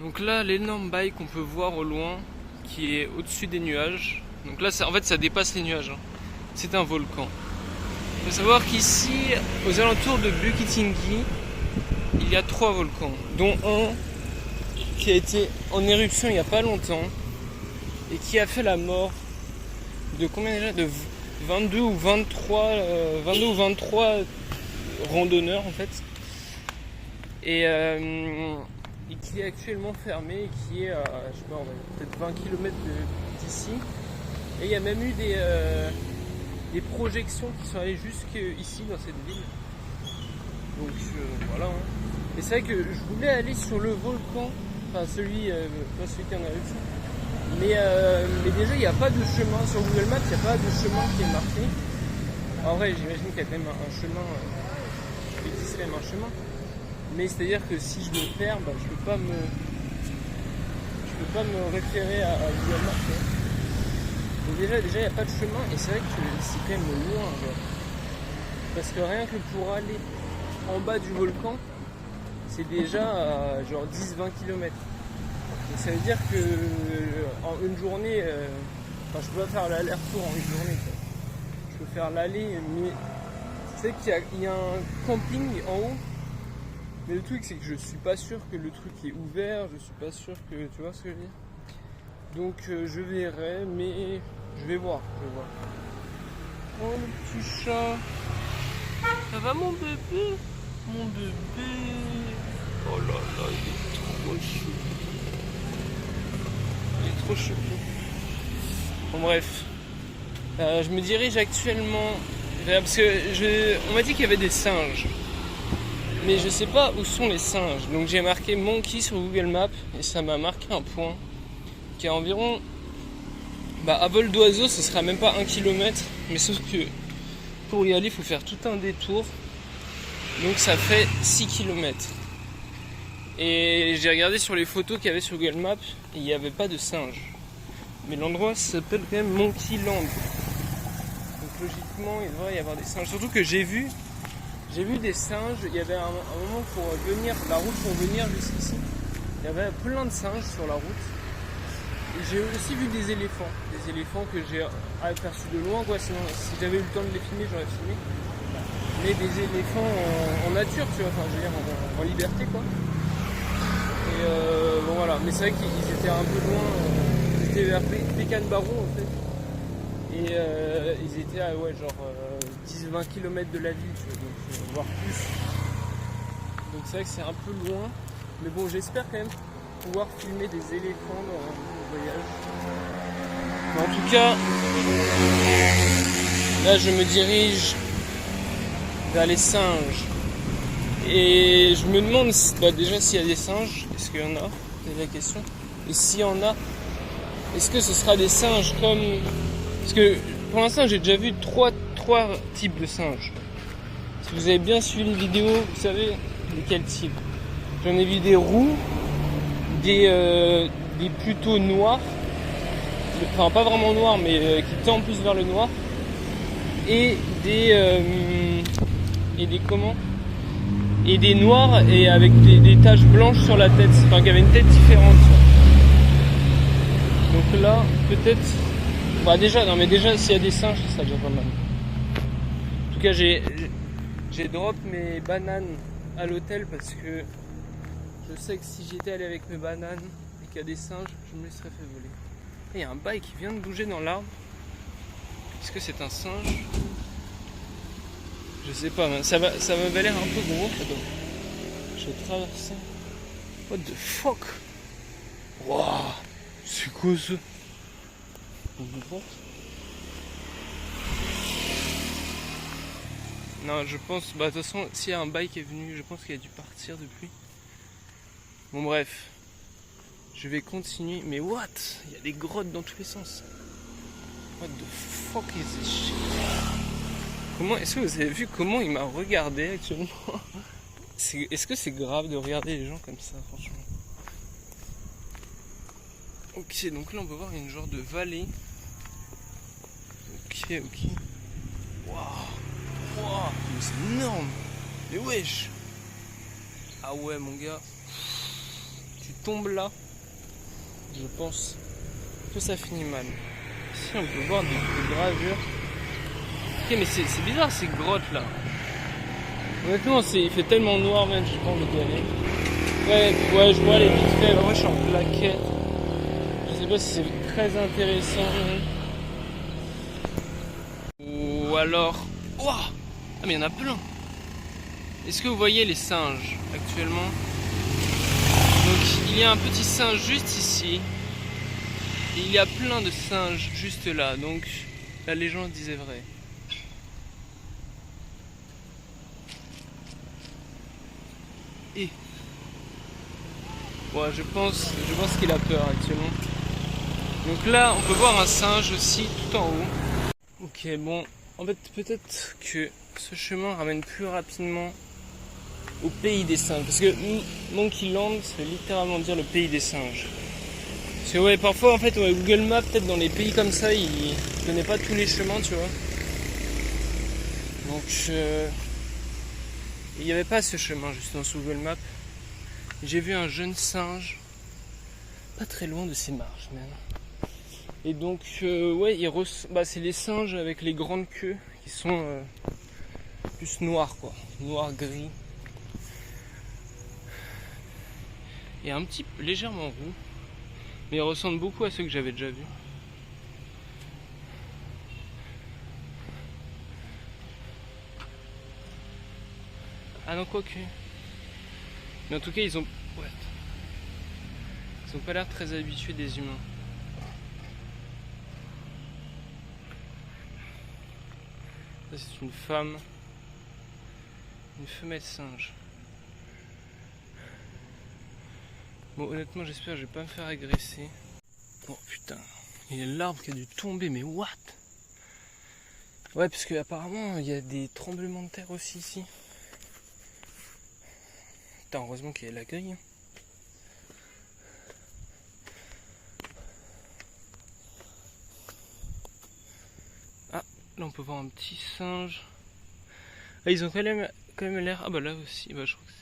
Donc là, l'énorme bail qu'on peut voir au loin, qui est au-dessus des nuages. Donc là, en fait, ça dépasse les nuages. Hein. C'est un volcan. Il faut savoir qu'ici, aux alentours de Bukittinggi, il y a 3 volcans, dont un qui a été en éruption il n'y a pas longtemps et qui a fait la mort de combien déjà, de 22 ou 23 randonneurs en fait, et qui est actuellement fermé et qui est à je sais pas, peut-être 20 km d'ici. Et il y a même eu des projections qui sont allées jusqu'ici dans cette ville. Donc voilà. Hein. Et c'est vrai que je voulais aller sur le volcan, enfin celui qui en a eu. Mais déjà il n'y a pas de chemin sur Google Maps, il n'y a pas de chemin qui est marqué. En vrai j'imagine qu'il y a quand même un chemin, qu'il existe quand même un chemin. Mais c'est à dire que si je me perds, bah, je peux pas me référer à Google Maps. Donc déjà il n'y a pas de chemin et c'est vrai que c'est quand même loin. Genre. Parce que rien que pour aller en bas du volcan, c'est déjà genre 10-20 km. Donc ça veut dire que en une journée, je peux pas faire l'aller-retour en une journée. Quoi. Je peux faire l'aller, mais c'est qu'il y a un camping en haut. Mais le truc c'est que je suis pas sûr que le truc est ouvert, je suis pas sûr que. Tu vois ce que je veux dire? Donc je verrai, mais je vais voir. Oh le petit chat. Ça va mon bébé? Mon bébé. Oh là là, il est trop chou. Il est trop chou. Bon bref. Je me dirige actuellement parce que on m'a dit qu'il y avait des singes. Mais je sais pas où sont les singes. Donc j'ai marqué Monkey sur Google Maps et ça m'a marqué un point qui est environ à vol d'oiseau ce sera même pas 1 km, mais sauf que pour y aller il faut faire tout un détour. Donc ça fait 6 km. Et j'ai regardé sur les photos qu'il y avait sur Google Maps et il n'y avait pas de singes. Mais l'endroit s'appelle quand même Monkey Land. Donc logiquement il devrait y avoir des singes. Surtout que j'ai vu des singes, il y avait un moment pour venir, la route pour venir jusqu'ici, il y avait plein de singes sur la route. Et j'ai aussi vu des éléphants que j'ai aperçus de loin, quoi. Sinon, si j'avais eu le temps de les filmer, j'aurais filmé. Mais des éléphants en nature, tu vois, enfin je veux dire en liberté, quoi. Et bon voilà, mais c'est vrai qu'ils étaient un peu loin, ils étaient vers Pekanbaru en fait. Et ils étaient à 10-20 km de la ville, tu vois, donc, voire plus. Donc c'est vrai que c'est un peu loin. Mais bon, j'espère quand même pouvoir filmer des éléphants dans le voyage. Mais en tout cas, là je me dirige vers les singes. Et je me demande déjà s'il y a des singes. Est-ce qu'il y en a? C'est la question. Et s'il y en a, est-ce que ce sera des singes comme... Parce que pour l'instant j'ai déjà vu trois types de singes. Si vous avez bien suivi les vidéos, vous savez de quel type. J'en ai vu des roux, des plutôt noirs, enfin pas vraiment noirs mais qui tendent plus vers le noir, et des noirs et avec des taches blanches sur la tête, enfin qui avaient une tête différente. Donc là peut-être déjà s'il y a des singes ça serait déjà pas mal. En tout cas j'ai drop mes bananes à l'hôtel parce que je sais que si j'étais allé avec mes bananes et qu'il y a des singes, je me les serais fait voler. Et il y a un bail qui vient de bouger dans l'arbre. Est-ce que c'est un singe? Je sais pas, mais ça m'avait l'air un peu gros. Attends. Je vais traverser. What the fuck? Waouh! C'est quoi ça? Non, je pense, de toute façon, s'il y a un bail qui est venu, je pense qu'il a dû partir depuis. Bon, bref. Je vais continuer. Mais what? Il y a des grottes dans tous les sens. What the fuck is this shit? Est-ce que vous avez vu comment il m'a regardé actuellement? Est-ce que c'est grave de regarder les gens comme ça, franchement? Ok, donc là on peut voir une genre de vallée. Ok. Waouh, mais c'est énorme. Mais wesh. Ah ouais mon gars. Tu tombe là, je pense que ça finit mal. Ici on peut voir des gravures. Ok, mais c'est bizarre ces grottes là. Honnêtement il fait tellement noir même, j'ai pas envie d'y aller. Ouais, je vois les vite fait, moi je suis en plaquette. Je sais pas si c'est très intéressant. Ou alors... Ouah, ah mais il y en a plein. Est-ce que vous voyez les singes actuellement? Donc il y a un petit singe juste ici. Et il y a plein de singes juste là. Donc la légende disait vrai. Et ouais, je pense qu'il a peur actuellement. Donc là on peut voir un singe aussi tout en haut. Ok, bon, en fait peut-être que ce chemin ramène plus rapidement au pays des singes. Parce que Monkey Land, ça veut littéralement dire le pays des singes. Parce que ouais, parfois en fait, ouais, Google Maps, peut-être dans les pays comme ça, il connaît pas tous les chemins, tu vois. Donc il n'y avait pas ce chemin justement sur Google Maps. J'ai vu un jeune singe, pas très loin de ces marches même. Et donc ouais, c'est les singes avec les grandes queues qui sont plus noirs quoi, noir-gris. Et un petit peu légèrement roux, mais ils ressemblent beaucoup à ceux que j'avais déjà vus. Ah non, quoique. Mais en tout cas, ils ont pas l'air très habitués des humains. Ça, c'est une femme, une femelle singe. Bon, honnêtement, j'espère que je vais pas me faire agresser. Oh putain, il y a l'arbre qui a dû tomber, mais what? Ouais, parce qu'apparemment, il y a des tremblements de terre aussi ici. Putain, heureusement qu'il y a la grille. Ah, là on peut voir un petit singe. Ah, ils ont quand même l'air... Ah bah là aussi, bah je crois que c'est...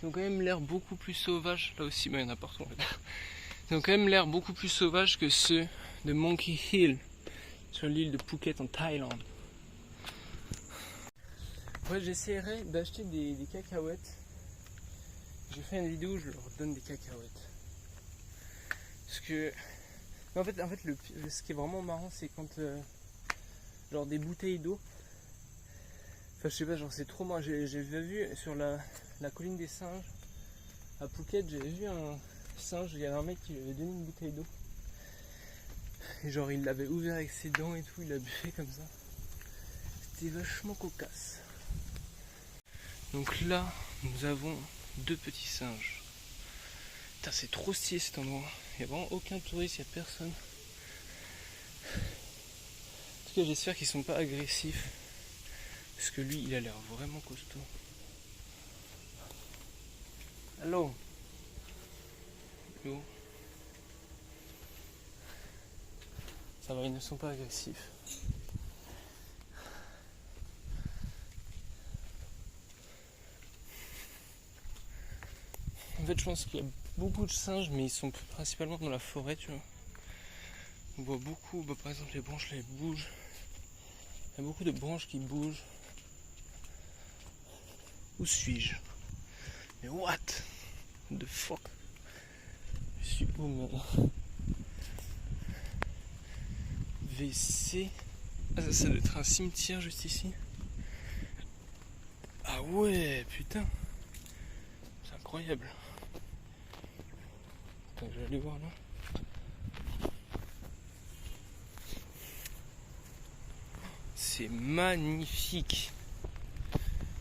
Ils ont quand même l'air beaucoup plus sauvages. Là aussi, bah il y en a partout en fait. Ils ont quand même l'air beaucoup plus sauvages que ceux de Monkey Hill, sur l'île de Phuket en Thaïlande. Ouais, j'essaierai d'acheter des cacahuètes. J'ai fait une vidéo où je leur donne des cacahuètes. Parce que... En fait ce qui est vraiment marrant, c'est quand... genre des bouteilles d'eau. Enfin, je sais pas, genre c'est trop marrant. J'ai vu sur la colline des singes, à Phuket, j'avais vu un singe, il y avait un mec qui lui avait donné une bouteille d'eau. Et genre il l'avait ouvert avec ses dents et tout, il l'a buffé comme ça. C'était vachement cocasse. Donc là, nous avons deux petits singes. Putain, c'est trop stylé cet endroit. Il n'y a vraiment aucun touriste, il n'y a personne. En tout cas, j'espère qu'ils sont pas agressifs. Parce que lui, il a l'air vraiment costaud. Allô? Yo. Ça va, ils ne sont pas agressifs. En fait, je pense qu'il y a beaucoup de singes, mais ils sont principalement dans la forêt, tu vois. On voit beaucoup, bah, par exemple, les branches là, elles bougent. Il y a beaucoup de branches qui bougent. Où suis-je? Mais what the fuck? Je suis où maintenant? WC. Ah, ça doit être un cimetière juste ici. Ah ouais, putain. C'est incroyable. Attends, je vais aller voir là. C'est magnifique.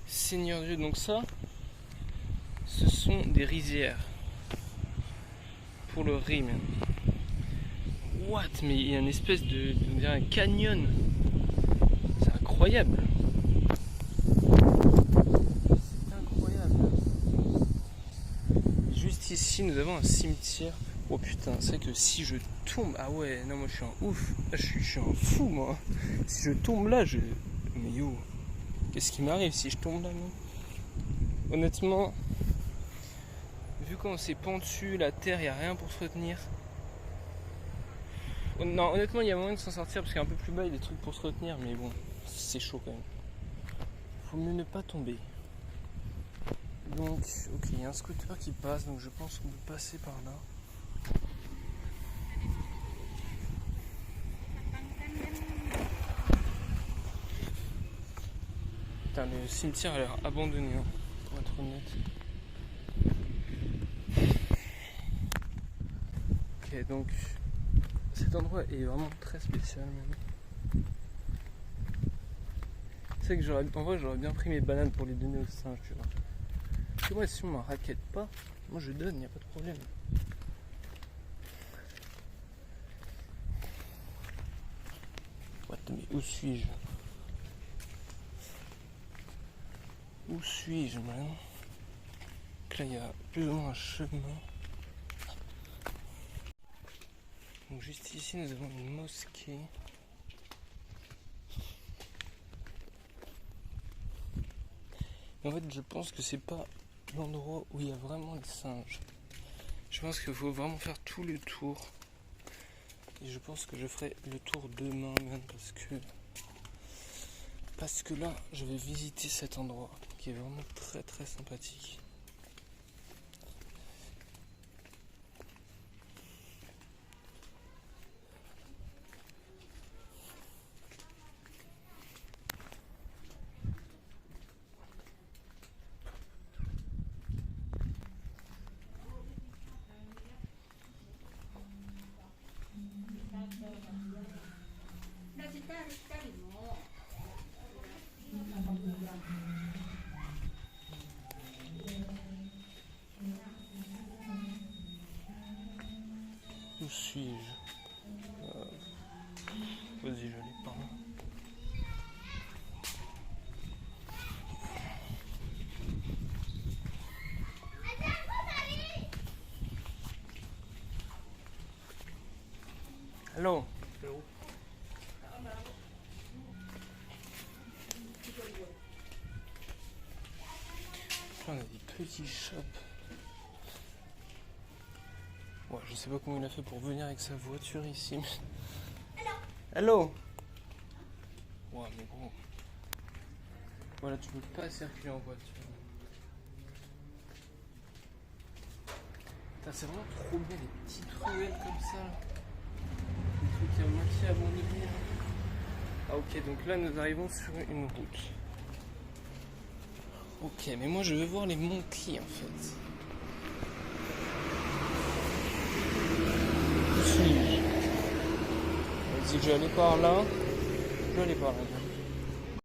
Seigneur Dieu, donc ça, ce sont des rizières. Pour le riz, même. What? Mais il y a une espèce de on dirait un canyon. C'est incroyable. C'est incroyable. Juste ici, nous avons un cimetière. Oh putain, c'est vrai que si je tombe... Ah ouais, non, moi je suis un ouf. Je suis un fou, moi. Si je tombe là, Mais yo, qu'est-ce qui m'arrive si je tombe là, moi? Honnêtement, vu comment c'est pentu, la terre, il n'y a rien pour se retenir. Non, honnêtement, il y a moyen de s'en sortir parce qu'un peu plus bas, il y a des trucs pour se retenir, mais bon, c'est chaud quand même. Faut mieux ne pas tomber. Donc, ok, il y a un scooter qui passe, donc je pense qu'on peut passer par là. Putain, le cimetière a l'air abandonné, hein, pour être honnête. Ok, donc cet endroit est vraiment très spécial même. Tu sais que en vrai j'aurais bien pris mes bananes pour les donner aux singes, tu vois. Parce que moi si on m'en raquette pas, moi je donne, y a pas de problème. What, mais où suis-je? Où suis-je, man? Donc là il y a plus ou moins un chemin. Donc juste ici nous avons une mosquée. Et en fait je pense que c'est pas l'endroit où il y a vraiment les singes. Je pense qu'il faut vraiment faire tout le tour. Et je pense que je ferai le tour demain même parce que là je vais visiter cet endroit qui est vraiment très très sympathique. Où suis-je? Vas-y, je l'ai pas. Allô? On a des petits shops. Ouais, je sais pas comment il a fait pour venir avec sa voiture ici. Mais... Allô? Ouais, mais gros. Voilà, tu peux pas circuler en voiture. Putain, c'est vraiment trop bien les petites ruelles comme ça. Des trucs à moitié abandonnés. Ah ok, donc là nous arrivons sur une route. Ok, mais moi je veux voir les monkeys en fait. Où suis-je? Vas-y, je vais aller par là. Je vais aller par là.